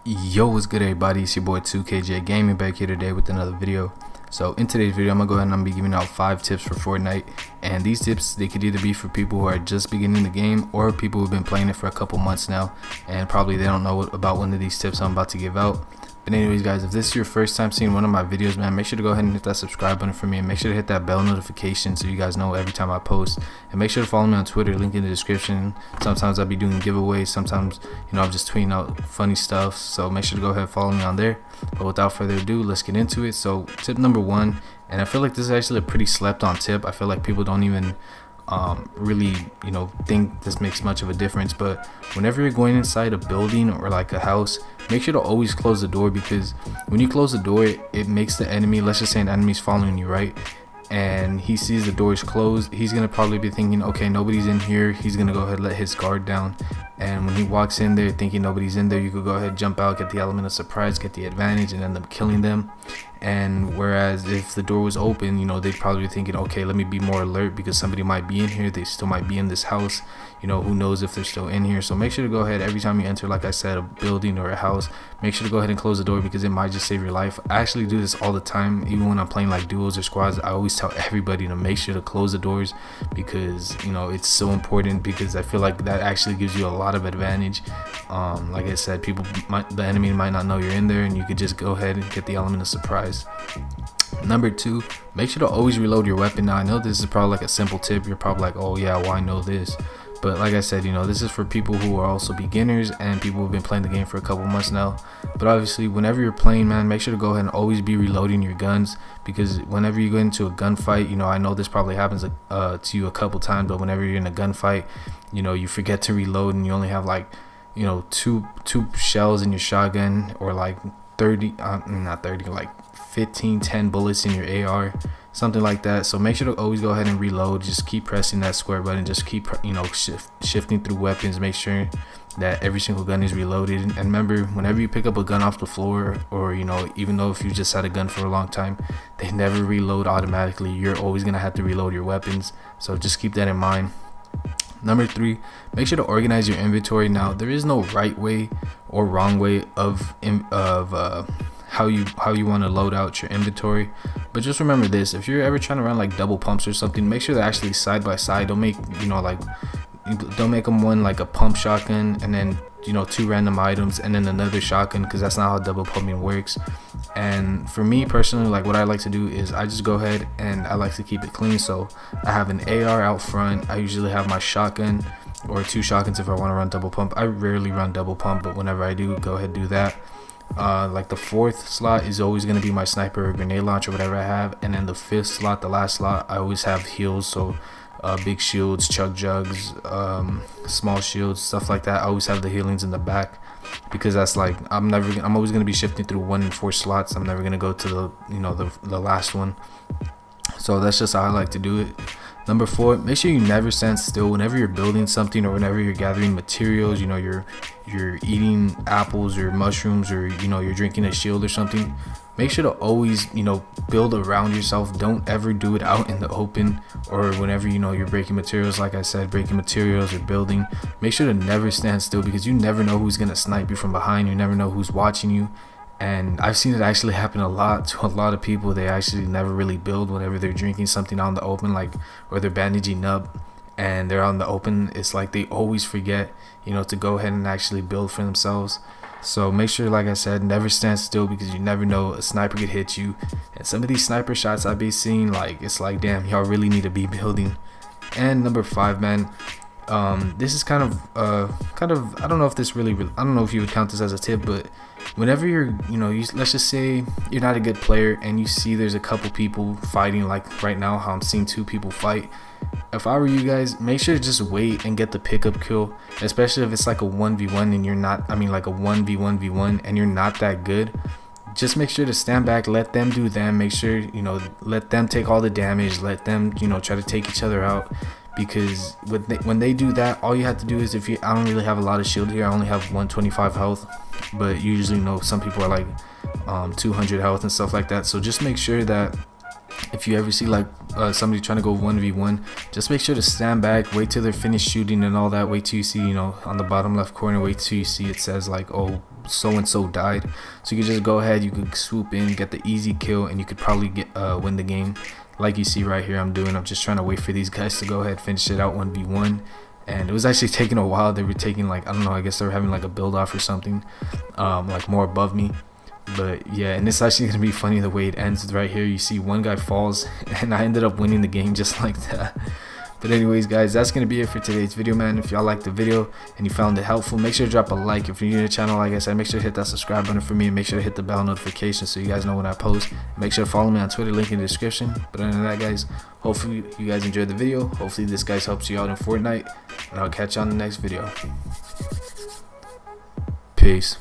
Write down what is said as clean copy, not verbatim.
Yo, what's good everybody? It's your boy 2KJ Gaming back here today with another video. So in today's video, I'm gonna go ahead and I'm gonna be giving out 5 tips for Fortnite, and these tips, they could either be for people who are just beginning the game or people who've been playing it for a couple months now, and probably they don't know about one of these tips I'm about to give out. But anyways guys, if this is your first time seeing one of my videos, man, make sure to go ahead and hit that subscribe button for me, and make sure to hit that bell notification so you guys know every time I post. And make sure to follow me on Twitter, link in the description. Sometimes I'll be doing giveaways, sometimes I'm just tweeting out funny stuff, so make sure to go ahead and follow me on there. But without further ado, let's get into it. So tip number 1, and I feel like this is actually a pretty slept on tip. I feel like people don't even really think this makes much of a difference, but whenever you're going inside a building or like a house, make sure to always close the door, because when you close the door, it makes the enemy, let's just say an enemy's following you, right, and he sees the door is closed, he's gonna probably be thinking, okay, nobody's in here. He's gonna go ahead and let his guard down, and when he walks in there thinking nobody's in there, you could go ahead, jump out, get the element of surprise, get the advantage, and end up killing them. And whereas if the door was open, they'd probably be thinking, okay, let me be more alert because somebody might be in here, they still might be in this house, who knows if they're still in here. So make sure to go ahead, every time you enter, like I said, a building or a house, make sure to go ahead and close the door, because it might just save your life. I actually do this all the time, even when I'm playing like duos or squads. I always tell everybody to make sure to close the doors, because it's so important, because I feel like that actually gives you a lot of advantage. Like I said, the enemy might not know you're in there, and you could just go ahead and get the element of surprise. Number 2, make sure to always reload your weapon. Now I know this is probably like a simple tip, you're probably like, oh yeah, well I know this, but like I said, this is for people who are also beginners and people who've been playing the game for a couple months now. But obviously, whenever you're playing, man, make sure to go ahead and always be reloading your guns, because whenever you go into a gunfight, I know this probably happens to you a couple times, but whenever you're in a gunfight, you forget to reload, and you only have like two shells in your shotgun, or like 10 bullets in your AR, something like that. So make sure to always go ahead and reload. Just keep pressing that square button, just keep shifting through weapons, make sure that every single gun is reloaded. And remember, whenever you pick up a gun off the floor, or even though if you just had a gun for a long time, they never reload automatically. You're always gonna have to reload your weapons, so just keep that in mind. Number 3, make sure to organize your inventory. Now there is no right way or wrong way of how you want to load out your inventory, but just remember this: if you're ever trying to run like double pumps or something, make sure they're actually side by side. Don't make don't make them one like a pump shotgun and then 2 random items and then another shotgun, because that's not how double pumping works. And for me personally, like what I like to do is I just go ahead and I like to keep it clean. So I have an AR out front, I usually have my shotgun or 2 shotguns if I want to run double pump. I rarely run double pump, but whenever I do, go ahead and do that. Like the 4th slot is always going to be my sniper or grenade launcher, whatever I have, and then the 5th slot, the last slot, I always have heals. So big shields, chug jugs, small shields, stuff like that. I always have the healings in the back, because that's like I'm always going to be shifting through 1 and 4 slots. I'm never going to go to the last one. So that's just how I like to do it. Number 4, make sure you never stand still whenever you're building something, or whenever you're gathering materials. You're eating apples or mushrooms, or you're drinking a shield or something. Make sure to always build around yourself. Don't ever do it out in the open, or whenever you're breaking materials. Like I said, breaking materials or building, make sure to never stand still, because you never know who's gonna snipe you from behind. You never know who's watching you. And I've seen it actually happen a lot to a lot of people. They actually never really build whenever they're drinking something out in the open, or they're bandaging up and they're out in the open. It's like they always forget to go ahead and actually build for themselves. So make sure, like I said, never stand still, because you never know, a sniper could hit you. And some of these sniper shots I've been seeing, it's like, damn, y'all really need to be building. And number 5, man, this is kind of I don't know if this really I don't know if you would count this as a tip, but whenever you're let's just say you're not a good player and you see there's a couple people fighting, like right now how I'm seeing 2 people fight. If I were you guys, make sure to just wait and get the pickup kill, especially if it's like a 1v1 and you're not, like a 1v1v1 and you're not that good. Just make sure to stand back, let them do them, make sure let them take all the damage, let them try to take each other out. Because when they do that, all you have to do is, I don't really have a lot of shield here, I only have 125 health, but you usually some people are like 200 health and stuff like that. So just make sure that if you ever see like somebody trying to go 1v1, just make sure to stand back, wait till they're finished shooting and all that, wait till you see, on the bottom left corner, wait till you see it says like, oh, so and so died. So you could just go ahead, you could swoop in, get the easy kill, and you could probably get win the game. Like you see right here, I'm just trying to wait for these guys to go ahead, finish it out 1v1. And it was actually taking a while. They were taking, like, I don't know, I guess they were having like a build off or something, like more above me. But yeah, and it's actually gonna be funny the way it ends. Right here you see one guy falls and I ended up winning the game just like that. But anyways guys, that's gonna be it for today's video, man. If y'all liked the video and you found it helpful, make sure to drop a like. If you're new to the channel, like I said, make sure to hit that subscribe button for me, and make sure to hit the bell notification so you guys know when I post. Make sure to follow me on Twitter, link in the description. But other than that guys, hopefully you guys enjoyed the video. Hopefully this guys helps you out in Fortnite, and I'll catch you on the next video. Peace.